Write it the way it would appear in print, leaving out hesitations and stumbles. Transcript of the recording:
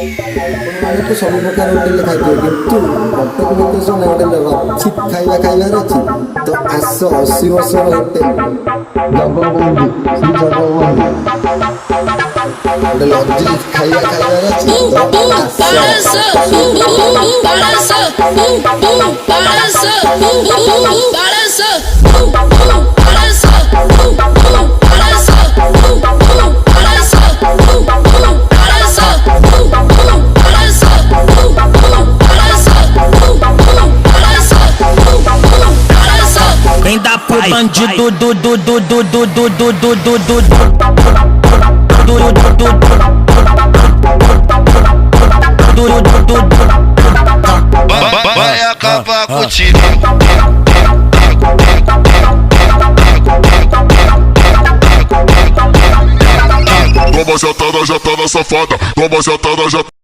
ମାନେ ତ ସବୁ ପ୍ରକାର ହୋଟେଲରେ ଖାଇଥିବ କିନ୍ତୁ କଟକ ଲୋକେସନ୍ ଗୋଟେ ରଚିତ ଖାଇବା ଖାଇବାର ଅଛି ତ ଆସ 80 ବର୍ଷର ହୋଟେଲ ଜଗବନ୍ଧୁ ଶ୍ରୀ ଜଗବନ୍ଧୁ ଗୋଟେ ଲଜ୍ଜିତ ଖାଇବା ଖାଇବାର ଅଛି ତ Vem da pai, bandido vai acabar contigo. Toma jatada, já tá na safada. Toma jatada, já